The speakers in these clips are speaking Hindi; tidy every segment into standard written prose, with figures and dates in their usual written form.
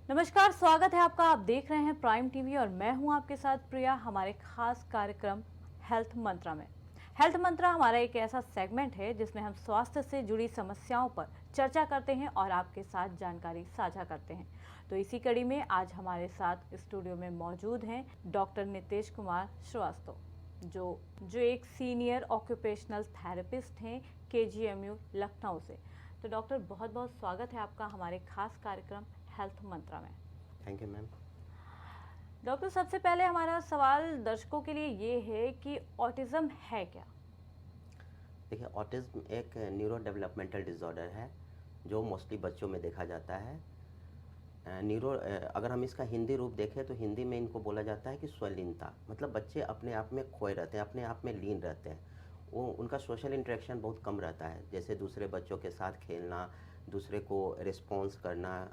नमस्कार, स्वागत है आपका। आप देख रहे हैं प्राइम टीवी और मैं हूं आपके साथ प्रिया, हमारे खास कार्यक्रम हेल्थ मंत्रा में। हेल्थ मंत्रा हमारा एक ऐसा सेगमेंट है जिसमें हम स्वास्थ्य से जुड़ी समस्याओं पर चर्चा करते हैं और आपके साथ जानकारी साझा करते हैं। तो इसी कड़ी में आज हमारे साथ स्टूडियो में मौजूद हैं डॉक्टर नितेश कुमार श्रीवास्तव, जो एक सीनियर ऑक्यूपेशनल थेरेपिस्ट हैं KGMU लखनऊ से। तो डॉक्टर, बहुत बहुत स्वागत है आपका हमारे खास कार्यक्रम हेल्थ मंत्रा में। Thank you ma'am. डॉक्टर, सबसे पहले हमारा सवाल दर्शकों के लिए ये है कि ऑटिज्म है क्या? देखिए, ऑटिज्म एक न्यूरो डेवलपमेंटल डिसऑर्डर है जो मोस्टली बच्चों में देखा जाता है। अगर हम इसका हिंदी रूप देखें तो हिंदी में इनको बोला जाता है कि स्वलीनता, मतलब बच्चे अपने आप में खोए रहते हैं, अपने आप में लीन रहते हैं। वो उनका सोशल इंटरेक्शन बहुत कम रहता है, जैसे दूसरे बच्चों के साथ खेलना, दूसरे को रिस्पॉन्स करना,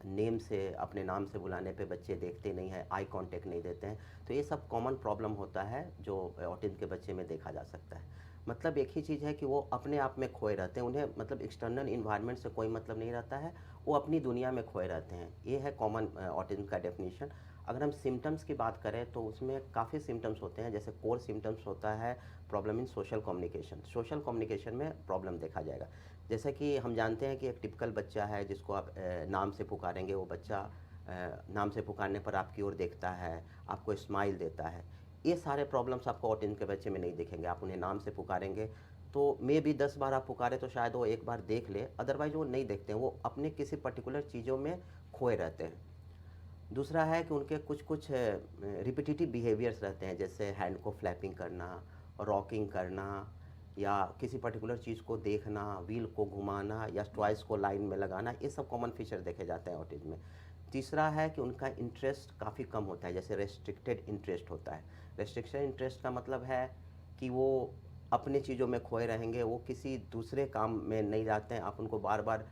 नेम से अपने नाम से बुलाने पे बच्चे देखते नहीं हैं, आई कांटेक्ट नहीं देते हैं। तो ये सब कॉमन प्रॉब्लम होता है जो ऑटिज्म के बच्चे में देखा जा सकता है। मतलब एक ही चीज़ है कि वो अपने आप में खोए रहते हैं, उन्हें मतलब एक्सटर्नल इन्वायरमेंट से कोई मतलब नहीं रहता है, वो अपनी दुनिया में खोए रहते हैं। ये है कॉमन ऑटिज्म का डेफिनेशन। अगर हम सिम्टम्स की बात करें तो उसमें काफ़ी सिम्टम्स होते हैं। जैसे कोर सिम्टम्स होता है problem in social communication. Social communication में प्रॉब्लम देखा जाएगा। जैसे कि हम जानते हैं कि एक टिपिकल बच्चा है जिसको आप नाम से पुकारेंगे, वो बच्चा नाम से पुकारने पर आपकी ओर देखता है, आपको स्माइल देता है। ये सारे प्रॉब्लम्स आपको ऑटिज्म के बच्चे में नहीं दिखेंगे। आप उन्हें नाम से पुकारेंगे तो मे भी 10 बार आप पुकारे तो शायद वो एक बार देख ले, अदरवाइज वो नहीं देखते हैं, वो अपने किसी पर्टिकुलर चीज़ों में खोए रहते हैं। दूसरा है कि उनके कुछ कुछ रिपीटिटिव बिहेवियर्स रहते हैं, जैसे हैंड को फ्लैपिंग करना, रॉकिंग करना, या किसी पर्टिकुलर चीज़ को देखना, व्हील को घुमाना या टॉयज़ को लाइन में लगाना। ये सब कॉमन फीचर देखे जाते हैं ऑटिज्म में। तीसरा है कि उनका इंटरेस्ट काफ़ी कम होता है, जैसे रेस्ट्रिक्टेड इंटरेस्ट होता है। रेस्ट्रिक्शन इंटरेस्ट का मतलब है कि वो अपनी चीज़ों में खोए रहेंगे, वो किसी दूसरे काम में नहीं जाते हैं। आप उनको बार बार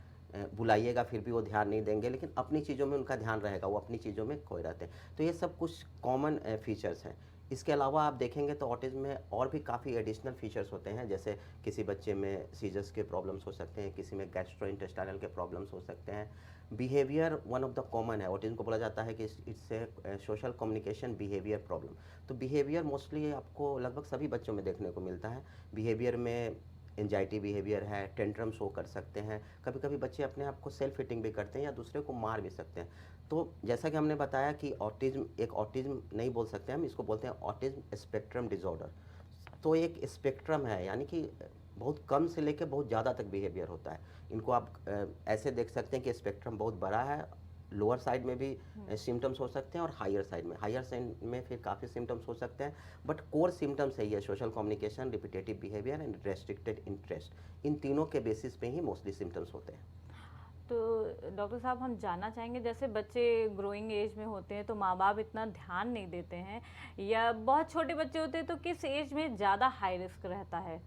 बुलाइएगा फिर भी वो ध्यान नहीं देंगे, लेकिन अपनी चीज़ों में उनका ध्यान रहेगा, वो अपनी चीज़ों में खोए रहते हैं। तो ये सब कुछ कॉमन फीचर्स हैं। इसके अलावा आप देखेंगे तो ऑटिज्म में और भी काफ़ी एडिशनल फीचर्स होते हैं, जैसे किसी बच्चे में सीजर्स के प्रॉब्लम्स हो सकते हैं, किसी में गैस्ट्रोइंटेस्टाइनल के प्रॉब्लम्स हो सकते हैं। Behaviour one of the common है, ऑटिज्म को बोला जाता है कि it's a social communication behaviour problem. तो बिहेवियर मोस्टली आपको लगभग सभी बच्चों में देखने को मिलता है। बिहेवियर में एंजाइटी बिहेवियर है, टेंट्रम शो कर सकते हैं, कभी कभी बच्चे अपने आप को सेल्फ हिटिंग भी करते हैं या दूसरे को मार भी सकते हैं। तो जैसा कि हमने बताया कि ऑटिज्म एक ऑटिज्म नहीं बोल सकते हम, इसको बोलते हैं ऑटिज्म स्पेक्ट्रम डिसऑर्डर। तो एक स्पेक्ट्रम है, यानी कि बहुत कम से लेकर बहुत ज़्यादा तक बिहेवियर होता है। इनको आप ऐसे देख सकते हैं कि स्पेक्ट्रम बहुत बड़ा है। लोअर साइड में भी सिम्टम्स हो सकते हैं और हायर साइड में फिर काफ़ी सिम्टम्स हो सकते हैं। बट कोर सिम्टम्स है ये social communication, repetitive behaviour and restricted interest. इन तीनों के बेसिस पे ही मोस्टली सिम्टम्स होते हैं। तो डॉक्टर साहब, हम जानना चाहेंगे, जैसे बच्चे ग्रोइंग एज में होते हैं तो माँ बाप इतना ध्यान नहीं देते हैं, या बहुत छोटे बच्चे होते हैं, तो किस एज में ज़्यादा हाई रिस्क रहता है?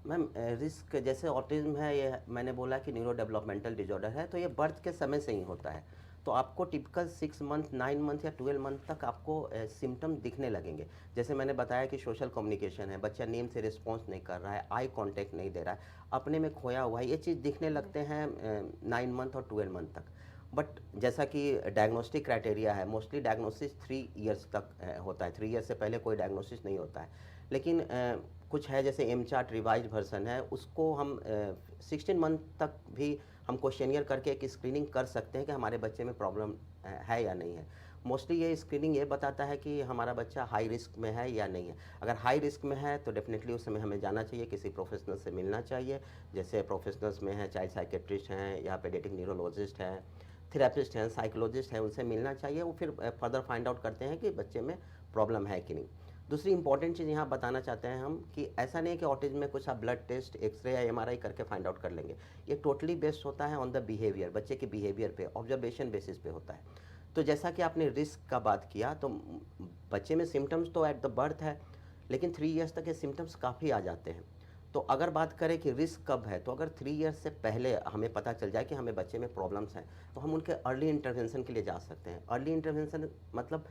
मैम, रिस्क जैसे ऑटिज्म है, ये मैंने बोला कि न्यूरो डेवलपमेंटल डिसऑर्डर है, तो ये बर्थ के समय से ही होता है। तो आपको टिपिकल 6 मंथ, 9 मंथ या 12 मंथ तक आपको सिम्टम दिखने लगेंगे। जैसे मैंने बताया कि सोशल कम्युनिकेशन है, बच्चा नेम से रिस्पॉन्स नहीं कर रहा है, आई कांटेक्ट नहीं दे रहा है, अपने में खोया हुआ है, ये चीज़ दिखने लगते हैं 9 मंथ और 12 मंथ तक। बट जैसा कि डायग्नोस्टिक क्राइटेरिया है, मोस्टली डायग्नोसिस 3 ईयर्स तक होता है। 3 ईयर्स से पहले कोई डायग्नोसिस नहीं होता है। लेकिन कुछ है, जैसे एम चार्ट रिवाइज वर्सन है, उसको हम 16 मंथ तक भी हम क्वेश्चनियर करके एक स्क्रीनिंग कर सकते हैं कि हमारे बच्चे में प्रॉब्लम है या नहीं है। मोस्टली ये स्क्रीनिंग ये बताता है कि हमारा बच्चा हाई रिस्क में है या नहीं है। अगर हाई रिस्क में है तो डेफिनेटली उस समय हमें जाना चाहिए, किसी प्रोफेशनल से मिलना चाहिए। जैसे प्रोफेशनल्स में है, चाइल्ड साइकेट्रिस्ट हैं या पेडियाट्रिक न्यूरोलॉजिस्ट हैं, थेरेपिस्ट हैं, साइकोलॉजिस्ट हैं, उनसे मिलना चाहिए। वो फिर फर्दर फाइंड आउट करते हैं कि बच्चे में प्रॉब्लम है कि नहीं। दूसरी इंपॉर्टेंट चीज़ यहाँ बताना चाहते हैं हम कि ऐसा नहीं है कि ऑटिज्म में कुछ आप ब्लड टेस्ट, एक्सरे या एमआरआई करके फाइंड आउट कर लेंगे। ये टोटली बेस्ड होता है ऑन द बिहेवियर, बच्चे के बिहेवियर पे, ऑब्जर्वेशन बेसिस पे होता है। तो जैसा कि आपने रिस्क का बात किया, तो बच्चे में सिम्टम्स तो एट द बर्थ है, लेकिन 3 ईयर्स तक ये सिम्टम्स काफ़ी आ जाते हैं। तो अगर बात करें कि रिस्क कब है, तो अगर 3 ईयर्स से पहले हमें पता चल जाए कि हमें बच्चे में प्रॉब्लम्स हैं, तो हम उनके अर्ली इंटरवेंशन के लिए जा सकते हैं। अर्ली इंटरवेंशन मतलब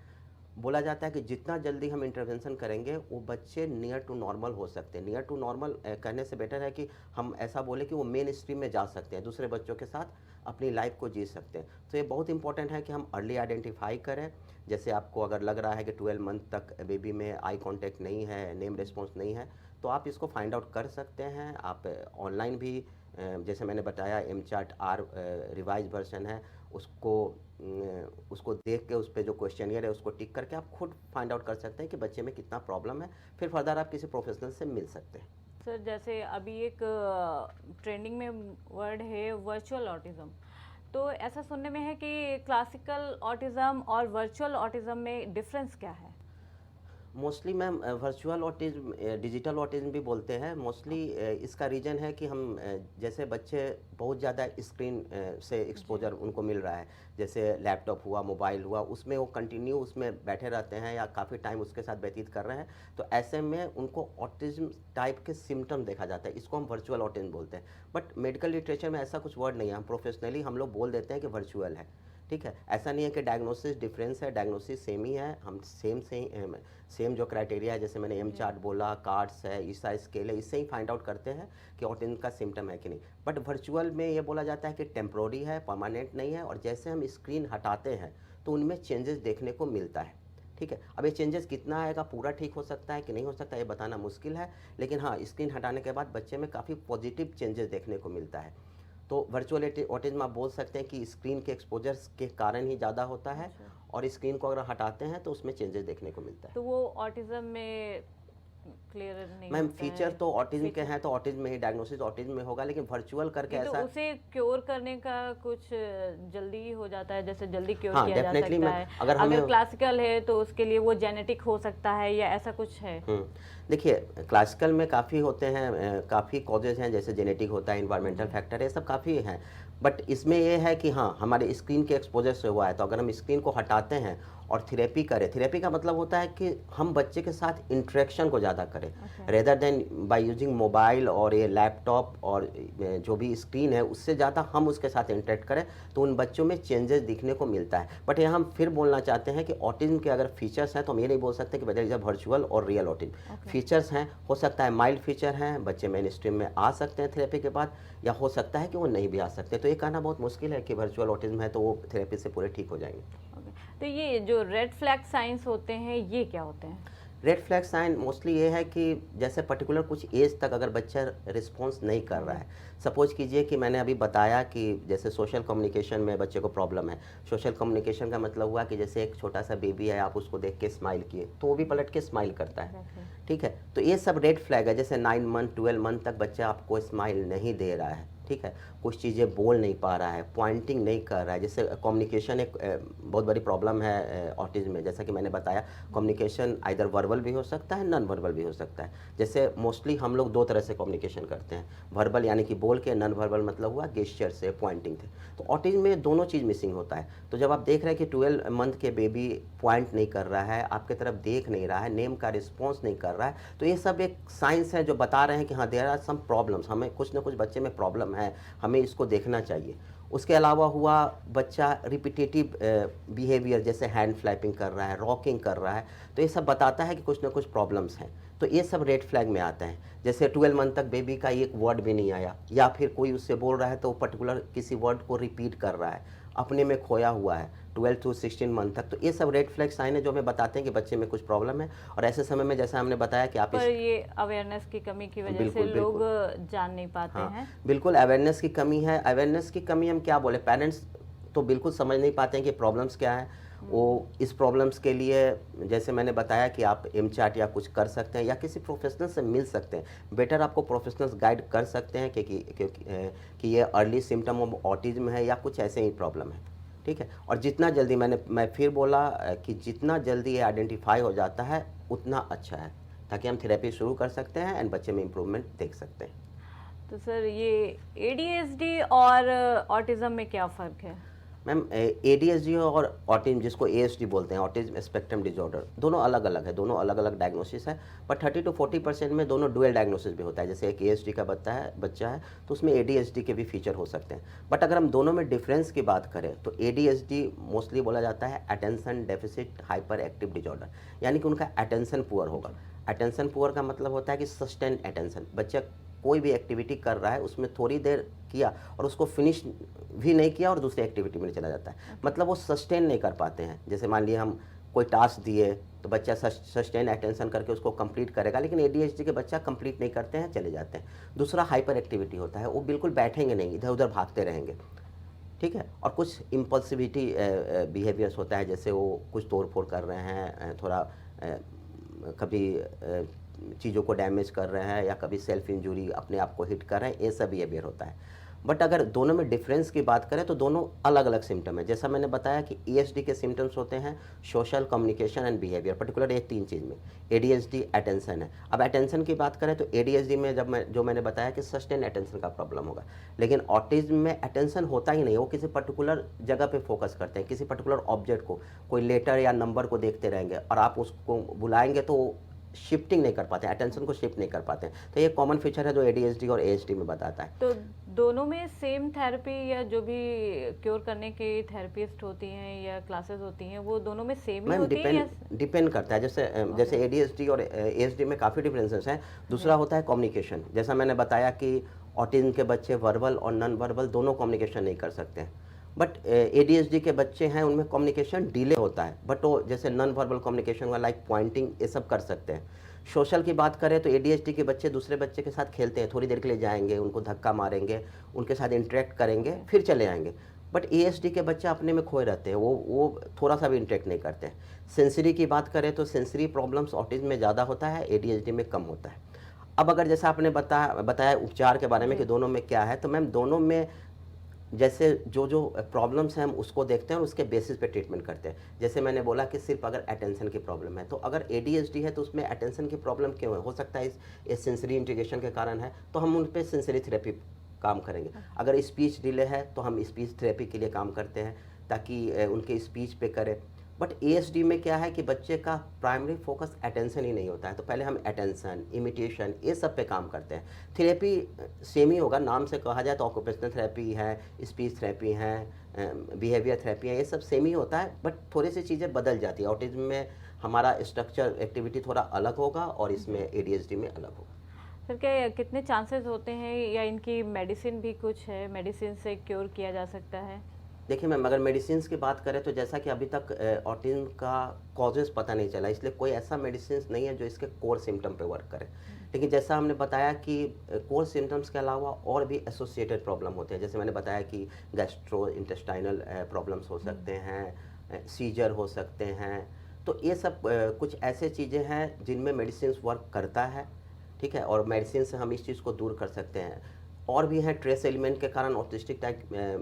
बोला जाता है कि जितना जल्दी हम इंटरवेंशन करेंगे वो बच्चे नियर टू नॉर्मल हो सकते हैं। नियर टू नॉर्मल कहने से बेटर है कि हम ऐसा बोले कि वो मेन स्ट्रीम में जा सकते हैं, दूसरे बच्चों के साथ अपनी लाइफ को जी सकते हैं। तो ये बहुत इंपॉर्टेंट है कि हम अर्ली आइडेंटिफाई करें। जैसे आपको अगर लग रहा है कि 12 मंथ तक बेबी में आई कांटेक्ट नहीं है, नेम रिस्पॉन्स नहीं है, तो आप इसको फाइंड आउट कर सकते हैं। आप ऑनलाइन भी जैसे मैंने बताया एमचार्ट आर रिवाइज वर्जन है, उसको देख के उस पर जो क्वेश्चनियर है उसको टिक करके आप खुद फाइंड आउट कर सकते हैं कि बच्चे में कितना प्रॉब्लम है। फिर फर्दर आप किसी प्रोफेशनल से मिल सकते हैं। सर जैसे अभी एक ट्रेंडिंग में वर्ड है वर्चुअल ऑटिज्म, तो ऐसा सुनने में है कि क्लासिकल ऑटिज्म और वर्चुअल ऑटिज्म में डिफरेंस क्या है? Mostly ma'am virtual autism digital autism भी बोलते हैं। मोस्टली इसका रीज़न है कि हम जैसे बच्चे बहुत ज़्यादा स्क्रीन से एक्सपोजर उनको मिल रहा है, जैसे लैपटॉप हुआ, मोबाइल हुआ, उसमें वो कंटिन्यू उसमें बैठे रहते हैं या काफ़ी टाइम उसके साथ व्यतीत कर रहे हैं, तो ऐसे में उनको ऑटिज्म टाइप के सिम्टम देखा जाता है। इसको हम वर्चुअल ऑटिज्म बोलते हैं। बट मेडिकल लिटरेचर में ऐसा कुछ वर्ड नहीं है, हम प्रोफेशनली हम लोग बोल देते हैं कि वर्चुअल है। ठीक है, ऐसा नहीं है कि डायग्नोसिस डिफरेंस है, डायग्नोसिस सेम ही है। हम सेम जो क्राइटेरिया है, जैसे मैंने एम चार्ट बोला, कार्ड्स है, ईसा स्केल है, इससे ही फाइंड आउट करते हैं कि ऑटिज्म का सिम्टम है कि नहीं। बट वर्चुअल में ये बोला जाता है कि टेम्प्रोरी है, परमानेंट नहीं है, और जैसे हम स्क्रीन हटाते हैं तो उनमें चेंजेस देखने को मिलता है। ठीक है, अब ये चेंजेस कितना आएगा, पूरा ठीक हो सकता है कि नहीं हो सकता, ये बताना मुश्किल है। लेकिन हाँ, स्क्रीन हटाने के बाद बच्चे में काफ़ी पॉजिटिव चेंजेस देखने को मिलता है। तो वर्चुअल ऑटिज्म आप बोल सकते हैं कि स्क्रीन के एक्सपोजर्स के कारण ही ज़्यादा होता है, और स्क्रीन को अगर हटाते हैं तो उसमें चेंजेस देखने को मिलता है। तो वो ऑटिज्म में क्लियर नहीं मैम होता फीचर है। तो ऑटिज्म के हैं, तो ऑटिज्म में ही डायग्नोसिस ऑटिज्म में होगा, लेकिन वर्चुअल करके तो ऐसा उसे क्योर करने का कुछ जल्दी हो जाता है, जैसे जल्दी क्योर हाँ किया जा डेफिनेटली सकता मैम, है? अगर अगर हमें क्लासिकल है तो उसके लिए वो जेनेटिक हो सकता है या ऐसा कुछ है? देखिए क्लासिकल में काफ़ी होते हैं, काफ़ी कॉजेज हैं, जैसे जेनेटिक होता है, इन्वायरमेंटल फैक्टर, ये सब काफ़ी हैं। बट इसमें ये है कि हाँ, हमारे स्क्रीन के एक्सपोजर से हुआ है, तो अगर हम स्क्रीन को हटाते हैं और थेरेपी करें, थेरेपी का मतलब होता है कि हम बच्चे के साथ इंटरेक्शन को ज़्यादा करें, rather than by using mobile और ये लैपटॉप और जो भी स्क्रीन है, उससे ज़्यादा हम उसके साथ इंटरेक्ट करें, तो उन बच्चों में चेंजेस दिखने को मिलता है। बट यहाँ हम फिर बोलना चाहते हैं कि ऑटिज्म के अगर फीचर्स हैं तो हम ये नहीं बोल सकते कि वेदर इज अ वर्चुअल और रियल ऑटिज्म। फीचर्स हैं, हो सकता है माइल्ड फीचर हैं, बच्चे मेन स्ट्रीम में आ सकते हैं थेरेपी के बाद, या हो सकता है कि वो नहीं भी आ सकते। तो ये कहना बहुत मुश्किल है कि वर्चुअल ऑटिज्म है तो वो थेरेपी से पूरे ठीक हो जाएंगे। तो ये जो रेड फ्लैग साइंस होते हैं ये क्या होते हैं? रेड फ्लैग साइन मोस्टली ये है कि जैसे पर्टिकुलर कुछ एज तक अगर बच्चा रिस्पॉन्स नहीं कर रहा है, सपोज कीजिए कि मैंने अभी बताया कि जैसे सोशल कम्युनिकेशन में बच्चे को प्रॉब्लम है। सोशल कम्युनिकेशन का मतलब हुआ कि जैसे एक छोटा सा बेबी है, आप उसको देख के स्माइल किए तो वो भी पलट के स्माइल करता है। ठीक है, तो ये सब रेड फ्लैग है। जैसे 9 मंथ 12 मंथ तक बच्चा आपको स्माइल नहीं दे रहा है, ठीक है, कुछ चीज़ें बोल नहीं पा रहा है, पॉइंटिंग नहीं कर रहा है। जैसे कम्युनिकेशन एक बहुत बड़ी प्रॉब्लम है ऑटिज्म में। जैसा कि मैंने बताया, कम्युनिकेशन आइदर वर्बल भी हो सकता है, नॉन वर्बल भी हो सकता है। जैसे मोस्टली हम लोग दो तरह से कम्युनिकेशन करते हैं, वर्बल यानी कि बोल के, नॉन वर्बल मतलब हुआ गेस्चर से, पॉइंटिंग थे। तो ऑटिज्म में दोनों चीज़ मिसिंग होता है। तो जब आप देख रहे हैं कि 12 मंथ के बेबी पॉइंट नहीं कर रहा है, आपके तरफ देख नहीं रहा है, नेम का रिस्पॉन्स नहीं कर रहा है, तो ये सब एक साइंस है जो बता रहे हैं कि हाँ, देयर आर सम प्रॉब्लम्स, हमें कुछ ना कुछ बच्चे में प्रॉब्लम है, हमें इसको देखना चाहिए। उसके अलावा हुआ बच्चा रिपीटेटिव बिहेवियर, जैसे हैंड फ्लैपिंग कर रहा है, रॉकिंग कर रहा है, तो ये सब बताता है कि कुछ ना कुछ प्रॉब्लम्स हैं। तो ये सब रेड फ्लैग में आता है। जैसे 12 मंथ तक बेबी का एक वर्ड भी नहीं आया, या फिर कोई उससे बोल रहा है तो पर्टिकुलर किसी वर्ड को रिपीट कर रहा है, अपने में खोया हुआ है 12 to 16 मंथ तक। तो ये सब रेड फ्लैग साइन है जो हमें बताते हैं कि बच्चे में कुछ प्रॉब्लम है। और ऐसे समय में जैसा हमने बताया कि आप पर ये अवेयरनेस की कमी की वजह से लोग जान नहीं पाते हैं। बिल्कुल अवेयरनेस की कमी है। अवेयरनेस की कमी हम क्या बोले, पेरेंट्स तो बिल्कुल समझ नहीं पाते हैं कि प्रॉब्लम्स क्या है। वो इस प्रॉब्लम्स के लिए जैसे मैंने बताया कि आप एम चार्ट या कुछ कर सकते हैं, या किसी प्रोफेशनल से मिल सकते हैं। बेटर आपको प्रोफेशनल्स गाइड कर सकते हैं कि ये अर्ली सिम्टम ऑफ ऑटिज्म है या कुछ ऐसे ही प्रॉब्लम है। ठीक है, और जितना जल्दी मैं फिर बोला कि जितना जल्दी ये आइडेंटिफाई हो जाता है उतना अच्छा है, ताकि हम थेरेपी शुरू कर सकते हैं एंड बच्चे में इम्प्रूवमेंट देख सकते हैं। तो सर ये ADHD और ऑटिज्म में क्या फ़र्क है? मैम एडीएचडी और ऑटिज्म, जिसको एएसडी बोलते हैं, ऑटिज्म स्पेक्ट्रम डिसऑर्डर, दोनों अलग अलग है, दोनों अलग अलग डायग्नोसिस है। पर 30 to 40% में दोनों डुअल डायग्नोसिस भी होता है। जैसे एक एएसडी का बच्चा है तो उसमें एडीएचडी के भी फीचर हो सकते हैं। बट अगर हम दोनों में डिफरेंस की बात करें तो एडीएचडी मोस्टली बोला जाता है attention deficit hyper active disorder, यानी कि उनका अटेंशन पुअर होगा। अटेंशन पुअर का मतलब होता है कि सस्टेन अटेंशन, बच्चा कोई भी एक्टिविटी कर रहा है उसमें थोड़ी देर किया और उसको फिनिश भी नहीं किया और दूसरी एक्टिविटी में चला जाता है, मतलब वो सस्टेन नहीं कर पाते हैं। जैसे मान लिया हम कोई टास्क दिए तो बच्चा सस्टेन अटेंशन करके उसको कंप्लीट करेगा, लेकिन एडीएचडी के बच्चा कंप्लीट नहीं करते हैं, चले जाते हैं। दूसरा हाइपर एक्टिविटी होता है, वो बिल्कुल बैठेंगे नहीं, इधर उधर भागते रहेंगे, ठीक है। और कुछ इम्पल्सिविटी बिहेवियर्स होता है, जैसे वो कुछ तोड़ फोड़ कर रहे हैं, थोड़ा कभी चीज़ों को डैमेज कर रहे हैं या कभी सेल्फ इंजरी, अपने आप को हिट कर रहे हैं, ये सब बिहेवियर होता है। बट अगर दोनों में डिफरेंस की बात करें तो दोनों अलग अलग सिम्टम है। जैसा मैंने बताया कि ईएसडी के सिम्टम्स होते हैं social, communication and behaviour, particular ये 3 चीज़ में। एडीएचडी अटेंशन है। अब अटेंशन की बात करें तो एडीएचडी में जो मैंने बताया कि सस्टेन अटेंशन का प्रॉब्लम होगा, लेकिन ऑटिज्म में अटेंशन होता ही नहीं, वो किसी पर्टिकुलर जगह पे फोकस करते हैं, किसी पर्टिकुलर ऑब्जेक्ट को, कोई लेटर या नंबर को देखते रहेंगे और आप उसको बुलाएंगे तो शिफ्टिंग नहीं कर पाते हैं, अटेंशन को शिफ्ट नहीं कर पाते हैं। तो ये कॉमन फीचर है जो एडीएचडी और एएचडी में बताता है। तो दोनों में सेम थेरेपी या जो भी क्योर करने के थेरेपिस्ट होती हैं या क्लासेस होती हैं, वो दोनों में सेम ही मैम होती है या डिपेंड करता है। जैसे एडीएचडी और एएचडी में काफ़ी डिफरेंसेस हैं। दूसरा होता है कम्युनिकेशन। जैसा मैंने बताया कि ऑटिज्म के बच्चे वर्बल और नॉन वर्बल दोनों कम्युनिकेशन नहीं कर सकते हैं, बट एडीएचडी के बच्चे हैं उनमें कम्युनिकेशन डिले होता है, बट वो जैसे नॉन वर्बल कम्युनिकेशन का लाइक पॉइंटिंग ये सब कर सकते हैं। सोशल की बात करें तो एडीएचडी के बच्चे दूसरे बच्चे के साथ खेलते हैं, थोड़ी देर के लिए जाएंगे, उनको धक्का मारेंगे, उनके साथ इंटरेक्ट करेंगे, फिर चले आएंगे। बट एएचडी के बच्चे अपने में खोए रहते हैं, वो थोड़ा सा भी इंटरेक्ट नहीं करते हैं। सेंसरी की बात करें तो सेंसरी प्रॉब्लम्स ऑटिज्म में ज़्यादा होता है, एडीएचडी में कम होता है। अब अगर जैसा आपने बताया उपचार के बारे में कि दोनों में क्या है, तो मैम दोनों में जैसे जो प्रॉब्लम्स हैं हम उसको देखते हैं और उसके बेसिस पे ट्रीटमेंट करते हैं। जैसे मैंने बोला कि सिर्फ अगर अटेंशन की प्रॉब्लम है, तो अगर एडीएचडी है तो उसमें अटेंशन की प्रॉब्लम क्यों है, हो सकता है इस सेंसरी इंटीग्रेशन के कारण है, तो हम उन पर सेंसरी थेरेपी काम करेंगे। अगर स्पीच डिले है तो हम स्पीच थेरेपी के लिए काम करते हैं ताकि उनके स्पीच पे करें। बट एएचडी में क्या है कि बच्चे का प्राइमरी फोकस अटेंशन ही नहीं होता है, तो पहले हम अटेंशन, इमिटेशन, ये सब पे काम करते हैं। थेरेपी सेम ही होगा, नाम से कहा जाए तो ऑक्यूपेशनल थेरेपी है, स्पीच थेरेपी है, बिहेवियर थेरेपी है, ये सब सेम ही होता है, बट थोड़ी सी चीज़ें बदल जाती है। ऑटिज्म में हमारा स्ट्रक्चर एक्टिविटी थोड़ा अलग होगा और इसमें एडीएचडी में अलग होगा। फिर क्या कितने चांसेस होते हैं या इनकी मेडिसिन भी कुछ है, मेडिसिन से क्योर किया जा सकता है? देखिए मैम, अगर मेडिसिन की बात करें तो जैसा कि अभी तक ऑटिज्म का कॉजेज़ पता नहीं चला, इसलिए कोई ऐसा मेडिसिन नहीं है जो इसके कोर सिम्टम पे वर्क करे। लेकिन जैसा हमने बताया कि कोर सिम्टम्स के अलावा और भी एसोसिएटेड प्रॉब्लम होते हैं। जैसे मैंने बताया कि गैस्ट्रो इंटेस्टाइनल प्रॉब्लम्स हो सकते हैं, सीजर हो सकते हैं, तो ये सब कुछ ऐसे चीज़ें हैं जिनमें मेडिसिन वर्क करता है, ठीक है, और मेडिसिन से हम इस चीज़ को दूर कर सकते हैं। और भी हैं, ट्रेस एलिमेंट के कारण ऑटिस्टिक टाइप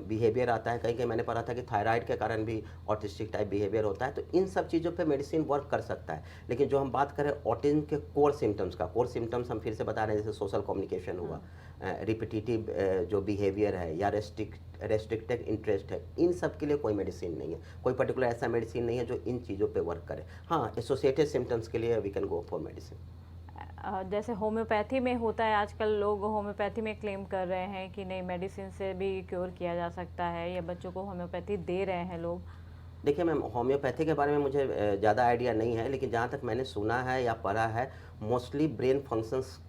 बिहेवियर आता है, कहीं कहीं मैंने पढ़ा था कि थायराइड के कारण भी ऑटिस्टिक टाइप बिहेवियर होता है, तो इन सब चीज़ों पे मेडिसिन वर्क कर सकता है। लेकिन जो हम बात करें ऑटिज्म के कोर सिम्टम्स का, कोर सिम्टम्स हम फिर से बता रहे हैं, जैसे सोशल कम्युनिकेशन हुआ, रिपीटिटिव जो बिहेवियर है या रेस्ट्रिक्टेड इंटरेस्ट है, इन सब के लिए कोई मेडिसिन नहीं है, कोई पर्टिकुलर ऐसा मेडिसिन नहीं है जो इन चीज़ों पे वर्क करे। हाँ, एसोसिएटेड सिम्टम्स के लिए we can go for medicine. जैसे होम्योपैथी में होता है, आजकल लोग होम्योपैथी में क्लेम कर रहे हैं कि नहीं मेडिसिन से भी क्योर किया जा सकता है, या बच्चों को होम्योपैथी दे रहे हैं लोग। देखिए मैम, होम्योपैथी के बारे में मुझे ज़्यादा आइडिया नहीं है, लेकिन जहाँ तक मैंने सुना है या पढ़ा है, मोस्टली ब्रेन फंक्शंस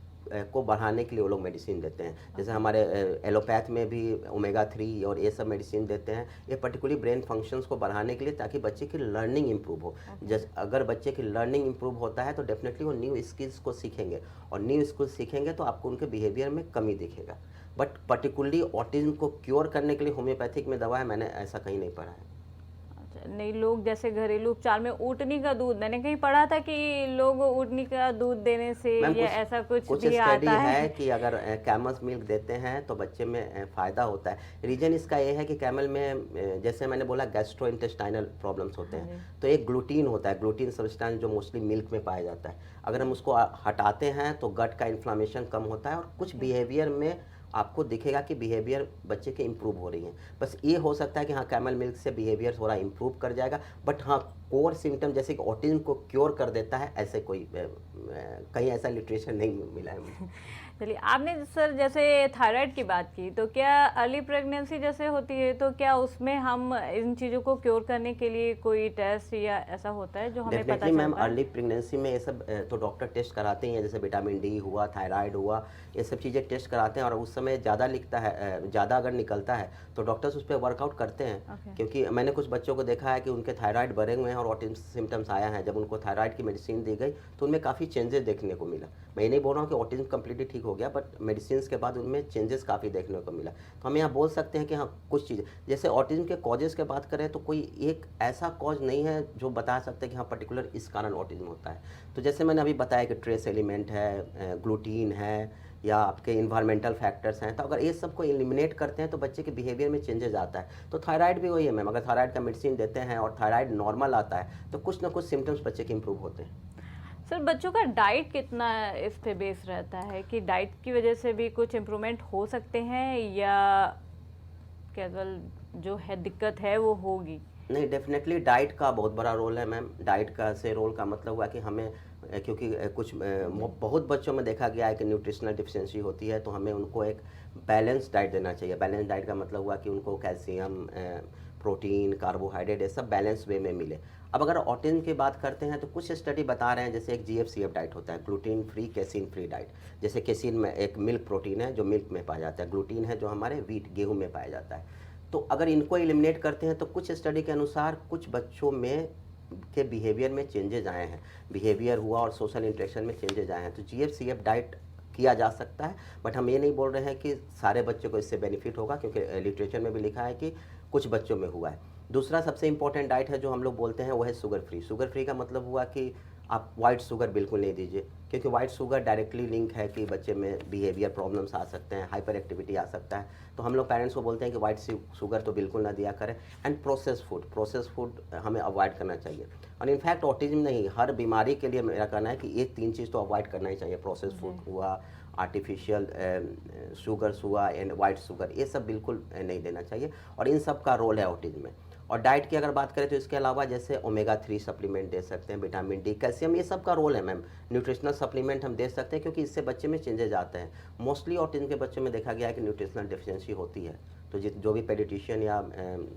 को बढ़ाने के लिए वो लोग मेडिसिन देते हैं। जैसे हमारे एलोपैथ में भी ओमेगा 3 और ये सब मेडिसिन देते हैं, ये पर्टिकुलरली ब्रेन फंक्शंस को बढ़ाने के लिए, ताकि बच्चे की लर्निंग इंप्रूव हो। जैसे अगर बच्चे की लर्निंग इंप्रूव होता है तो डेफिनेटली वो न्यू स्किल्स को सीखेंगे, और न्यू स्किल्स सीखेंगे तो आपको उनके बिहेवियर में कमी दिखेगा। बट पर्टिकुलरली ऑटिज्म को क्योर करने के लिए होम्योपैथिक में दवा है, मैंने ऐसा कहीं नहीं पढ़ा है। नहीं, लोग जैसे घरेलू उपचार में ऊटनी का दूध, मैंने कहीं पढ़ा था कि लोग ऊटनी का दूध देने से या ऐसा कुछ भी स्टडी आता है कि अगर कैमल्स मिल्क देते हैं तो बच्चे में फ़ायदा होता है। रीजन इसका ये है कि कैमल में जैसे मैंने बोला गैस्ट्रो इंटेस्टाइनल प्रॉब्लम्स होते हैं, तो एक ग्लूटीन होता है, ग्लूटीन सब्सटेंस जो मोस्टली मिल्क में पाया जाता है। अगर हम उसको हटाते हैं तो गट का इन्फ्लामेशन कम होता है और कुछ बिहेवियर में आपको दिखेगा कि बिहेवियर बच्चे के इम्प्रूव हो रही हैं। बस ये हो सकता है कि हाँ कैमल मिल्क से बिहेवियर थोड़ा इम्प्रूव कर जाएगा, बट हाँ कोर सिम्टम जैसे कि ऑटिज्म को क्योर कर देता है, ऐसे कोई कहीं ऐसा लिटरेचर नहीं मिला है मुझे। चलिए, आपने सर जैसे थायराइड की बात की, तो क्या अर्ली प्रेगनेंसी जैसे होती है तो क्या उसमें हम इन चीज़ों को क्योर करने के लिए कोई टेस्ट या ऐसा होता है जो हमें पता डेफिनेटली मैम, चलता है? अर्ली प्रेगनेंसी में ये सब तो डॉक्टर टेस्ट कराते ही हैं, जैसे विटामिन डी हुआ, थायराइड हुआ, ये सब चीज़ें टेस्ट कराते हैं, और उस समय ज़्यादा लिखता है, ज़्यादा अगर निकलता है तो डॉक्टर्स उस पर वर्कआउट करते हैं। ओके। क्योंकि मैंने कुछ बच्चों को देखा है कि उनके थायराइड बढ़े हुए हैं और ऑटिज्म सिम्टम्स आया है, जब उनको थायराइड की मेडिसिन दी गई तो उनमें काफ़ी चेंजेस देखने को मिला। मैं ये नहीं बोल रहा हूँ कि ऑटिज्म कम्प्लीटली ठीक हो गया, बट मेडिसिन के बाद उनमें चेंजेस काफ़ी देखने को मिला। तो हम यहाँ बोल सकते हैं कि हाँ कुछ चीज़ें, जैसे ऑटिज्म के कॉजेज़ की बात करें तो कोई एक ऐसा कॉज नहीं है जो बता सकते हैं कि हाँ पर्टिकुलर इस कारण ऑटिज्म होता है। तो जैसे मैंने अभी बताया कि ट्रेस एलिमेंट है, ग्लूटीन है, या आपके इन्वायरमेंटल फैक्टर्स हैं, तो अगर ये सब को एलिमिनेट करते हैं तो बच्चे के बिहेवियर में चेंजेस आता है। तो थायराइड भी वही है मैम, अगर थायराइड का मेडिसिन देते हैं और थायराइड नॉर्मल आता है तो कुछ ना कुछ सिम्टम्स बच्चे के इंप्रूव होते हैं। सर, बच्चों का डाइट कितना इस पे बेस रहता है कि डाइट की वजह से भी कुछ इम्प्रूवमेंट हो सकते हैं, या केवल जो है दिक्कत है वो होगी? नहीं, डेफिनेटली डाइट का बहुत बड़ा रोल है मैम। डाइट का से रोल का मतलब हुआ कि हमें क्योंकि बहुत बच्चों में देखा गया है कि न्यूट्रिशनल डिफिशिएंसी होती है, तो हमें उनको एक बैलेंस डाइट देना चाहिए। बैलेंस डाइट का मतलब हुआ कि उनको कैल्शियम, प्रोटीन, कार्बोहाइड्रेट ये सब बैलेंस वे में मिले। अब अगर ऑटिज्म की बात करते हैं तो कुछ स्टडी बता रहे हैं, जैसे एक GFCF डाइट होता है, gluten free casein free diet. जैसे कैसीन में एक मिल्क प्रोटीन है जो मिल्क में पाया जाता है, ग्लूटीन है जो हमारे वीट गेहूँ में पाया जाता है। तो अगर इनको एलिमिनेट करते हैं तो कुछ स्टडी के अनुसार कुछ बच्चों में के बिहेवियर में चेंजेज आए हैं, बिहेवियर हुआ और सोशल इंटरेक्शन में चेंजेज आए हैं। तो GFCF डाइट किया जा सकता है, बट हम ये नहीं बोल रहे हैं कि सारे बच्चों को इससे बेनिफिट होगा, क्योंकि लिटरेचर में भी लिखा है कि कुछ बच्चों में हुआ है। दूसरा सबसे इंपॉर्टेंट डाइट है जो हम लोग बोलते हैं वो है शुगर फ्री। शुगर फ्री का मतलब हुआ कि आप वाइट शुगर बिल्कुल नहीं दीजिए, क्योंकि वाइट शुगर डायरेक्टली लिंक है कि बच्चे में बिहेवियर प्रॉब्लम्स आ सकते हैं, हाइपर एक्टिविटी आ सकता है। तो हम लोग पेरेंट्स को बोलते हैं कि वाइट शुगर तो बिल्कुल ना दिया करें। एंड प्रोसेस फूड हमें अवॉइड करना चाहिए। और इनफैक्ट ऑटिज्म नहीं, हर बीमारी के लिए मेरा कहना है कि ये 3 चीज़ तो अवॉइड करना ही चाहिए। प्रोसेस फूड हुआ, आर्टिफिशियल शुगर्स हुआ, एंड वाइट शुगर, ये सब बिल्कुल नहीं देना चाहिए, और इन सब का रोल है ऑटिज्म में। और डाइट की अगर बात करें तो इसके अलावा जैसे ओमेगा 3 सप्लीमेंट दे सकते हैं, विटामिन डी, कैल्शियम, ये सब का रोल है मैम। न्यूट्रिशनल सप्लीमेंट हम दे सकते हैं, क्योंकि इससे बच्चे में चेंजेज आते हैं। मोस्टली ऑटिज्म के बच्चों में देखा गया है कि न्यूट्रिशनल डेफिशिएंसी होती है। तो जो भी पेडिट्रिशियन या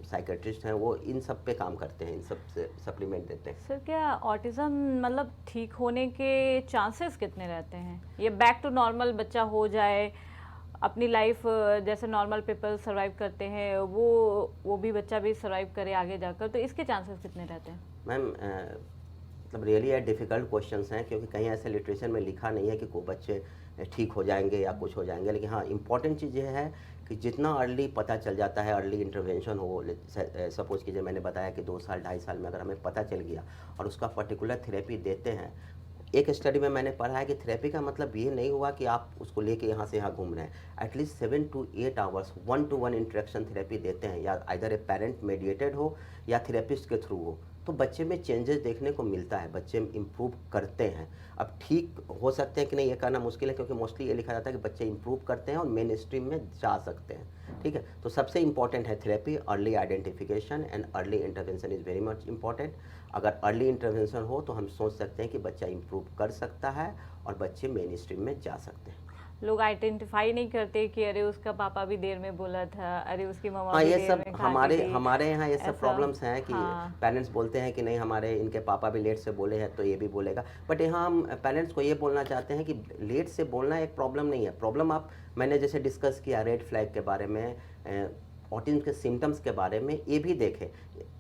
साइकेट्रिस्ट हैं वो इन सब पे काम करते हैं, इन सब से सप्लीमेंट देते हैं। सर, क्या ऑटिज्म मतलब ठीक होने के चांसेस कितने रहते हैं? ये बैक टू नॉर्मल बच्चा हो जाए, अपनी लाइफ जैसे नॉर्मल पीपल सर्वाइव करते हैं वो भी बच्चा भी सर्वाइव करे आगे जाकर, तो इसके चांसेस कितने रहते हैं? मैम मतलब रियली डिफ़िकल्ट क्वेश्चंस हैं, क्योंकि कहीं ऐसे लिटरेचर में लिखा नहीं है कि को बच्चे ठीक हो जाएंगे या कुछ हो जाएंगे। लेकिन हाँ इम्पॉर्टेंट चीज़ ये है कि जितना अर्ली पता चल जाता है, अर्ली इंटरवेंशन हो, सपोज कीजिए मैंने बताया कि 2 साल 2.5 साल में अगर हमें पता चल गया और उसका पर्टिकुलर थेरेपी देते हैं। एक स्टडी में मैंने पढ़ा है कि थेरेपी का मतलब ये नहीं हुआ कि आप उसको लेके यहाँ से यहाँ घूम रहे हैं। At least 7 to 8 hours 1-to-1 interaction therapy देते हैं, या आइदर ए पेरेंट मेडिएटेड हो या थेरेपिस्ट के थ्रू हो, तो बच्चे में चेंजेस देखने को मिलता है, बच्चे इम्प्रूव करते हैं। अब ठीक हो सकते हैं कि नहीं ये कहना मुश्किल है, क्योंकि मोस्टली ये लिखा जाता है कि बच्चे इंप्रूव करते हैं और मेन स्ट्रीम में जा सकते हैं। ठीक है, तो सबसे इंपॉर्टेंट है therapy, early identification and early intervention is very much important. अगर अर्ली इंटरवेंशन हो तो हम सोच सकते हैं कि बच्चा इंप्रूव कर सकता है और बच्चे मेन स्ट्रीम में जा सकते हैं। लोग आइडेंटिफाई नहीं करते कि अरे उसका पापा भी देर में बोला था, अरे उसकी मम्मा हाँ, भी ये देर सब में खा हमारे के गई। हमारे यहाँ ये सब ऐसा, प्रॉब्लम्स हैं कि हाँ। पेरेंट्स बोलते हैं कि नहीं हमारे इनके पापा भी लेट से बोले हैं तो ये भी बोलेगा। बट यहाँ हम पेरेंट्स को ये बोलना चाहते हैं कि लेट से बोलना एक प्रॉब्लम नहीं है। प्रॉब्लम मैंने जैसे डिस्कस किया रेड फ्लैग के बारे में, ऑटिज्म के सिम्टम्स के बारे में, ये भी देखें।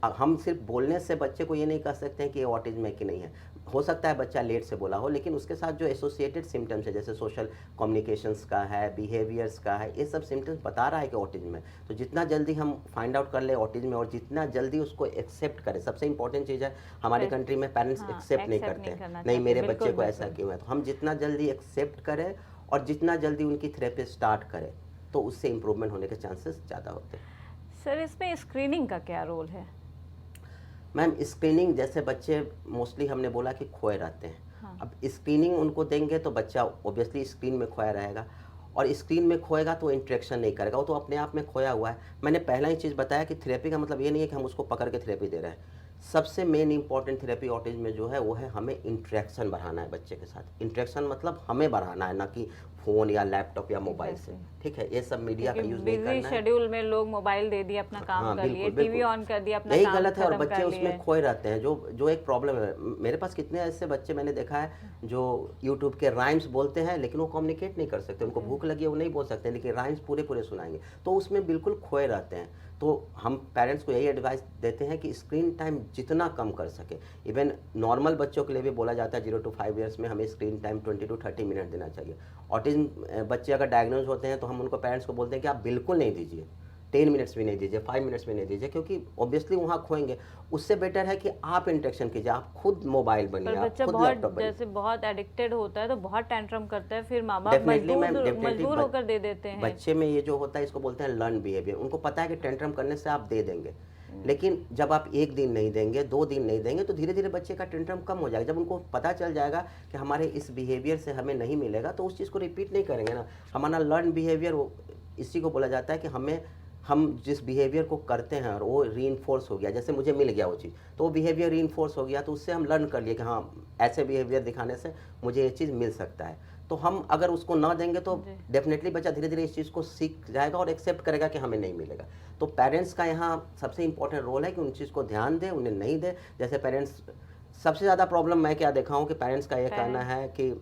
हम सिर्फ बोलने से बच्चे को ये नहीं कह सकते हैं कि ये ऑटिज्म है कि नहीं है। हो सकता है बच्चा लेट से बोला हो, लेकिन उसके साथ जो एसोसिएटेड सिम्टम्स है, जैसे सोशल कम्युनिकेशंस का है, बिहेवियर्स का है, ये सब सिम्टम्स बता रहा है कि ऑटिज्म है। तो जितना जल्दी हम फाइंड आउट कर ले ऑटिज्म है और जितना जल्दी उसको एक्सेप्ट करें, सबसे इंपॉर्टेंट चीज़ है हमारी कंट्री में पेरेंट्स हाँ, एक्सेप्ट नहीं accept नहीं करते करना नहीं मेरे चाहते, बच्चे को बिल्कुल, ऐसा बिल्कुल। क्यों है। तो हम जितना जल्दी एक्सेप्ट करें और जितना जल्दी उनकी थेरेपी स्टार्ट करें तो उससे इम्प्रूवमेंट होने के चांसेस ज़्यादा होते हैं। सर, इसमें स्क्रीनिंग का क्या रोल है? मैम स्क्रीनिंग, जैसे बच्चे मोस्टली हमने बोला कि खोए रहते हैं। हाँ। अब स्क्रीनिंग उनको देंगे तो बच्चा ऑब्वियसली स्क्रीन में खोया रहेगा। और स्क्रीन में खोएगा तो इंटरेक्शन नहीं करेगा, वो तो अपने आप में खोया हुआ है। मैंने पहला ही चीज़ बताया कि थेरेपी का मतलब ये नहीं है कि हम उसको पकड़ के थेरेपी दे रहे हैं। सबसे मेन इंपॉर्टेंट थेरेपी ऑटिज्म में जो है वो है हमें इंटरेक्शन बढ़ाना है बच्चे के साथ। इंटरेक्शन मतलब हमें बढ़ाना है, ना कि फ़ोन या लैपटॉप या मोबाइल से। ठीक है, ये सब मीडिया का क्योंकि यूज़ नहीं बिजी करना है। शेड्यूल में लोग मोबाइल दे दिए, अपना काम हाँ, कर लिए, बिल्कुल, टीवी बिल्कुल। ऑन कर दिया, अपना यही काम गलत है और खत्म बच्चे कर उसमें लिए। खोए रहते हैं, जो एक प्रॉब्लम है। मेरे पास कितने ऐसे बच्चे मैंने देखा है जो यूट्यूब के राइम्स बोलते हैं, लेकिन वो कम्युनिकेट नहीं कर सकते। उनको भूख लगी है, वो नहीं बोल सकते, लेकिन राइम्स पूरे-पूरे सुनाएँगे, तो उसमें बिल्कुल खोए रहते हैं। तो हम पेरेंट्स को यही एडवाइस देते हैं कि स्क्रीन टाइम जितना कम कर सके। इवन नॉर्मल बच्चों के लिए भी बोला जाता है 0 to 5 ईयर्स में हमें स्क्रीन टाइम 20 to 30 मिनट देना चाहिए। ऑटिज्म बच्चे अगर डायग्नोज होते हैं तो हम उनको पेरेंट्स को बोलते हैं कि आप बिल्कुल नहीं दीजिए, 10 मिनट्स भी नहीं दीजिए, 5 मिनट्स भी नहीं दीजिए, क्योंकि ऑब्वियसली वहाँ खोएंगे। उससे बेटर है कि आप इंटरेक्शन कीजिए, आप खुद मोबाइल बनिए, पर आप बच्चा खुद लैपटॉप बहुत बनिए। जैसे बहुत एडिक्टेड होता है तो बहुत टेंट्रम करता है, फिर माँ बाप डेफिनेटली मैम, मजबूर होकर दे देते हैं। बच्चे में ये जो होता है इसको बोलते हैं लर्न बिहेवियर। उनको पता है कि टेंट्रम करने से आप दे देंगे, लेकिन जब आप 1 दिन नहीं देंगे, 2 दिन नहीं देंगे, तो धीरे-धीरे बच्चे का टेंट्रम कम हो जाएगा। जब उनको पता चल जाएगा कि हमारे इस बिहेवियर से हमें नहीं मिलेगा, तो उस चीज़ को रिपीट नहीं करेंगे ना। हमारा लर्न बिहेवियर वो इसी को बोला जाता है कि हम जिस बिहेवियर को करते हैं और वो रीइंफोर्स हो गया, जैसे मुझे मिल गया वो चीज़, तो वो बिहेवियर रीइंफोर्स हो गया, तो उससे हम लर्न कर लिए कि हाँ, ऐसे बिहेवियर दिखाने से मुझे ये चीज़ मिल सकता है। तो हम अगर उसको ना देंगे तो जी। डेफिनेटली बच्चा धीरे-धीरे इस चीज़ को सीख जाएगा और एक्सेप्ट करेगा कि हमें नहीं मिलेगा। तो पेरेंट्स का यहाँ सबसे इम्पोर्टेंट रोल है कि उन चीज़ को ध्यान दें, उन्हें नहीं दें। जैसे पेरेंट्स, सबसे ज़्यादा प्रॉब्लम मैं क्या देखा हूँ कि पेरेंट्स का ये कहना है कि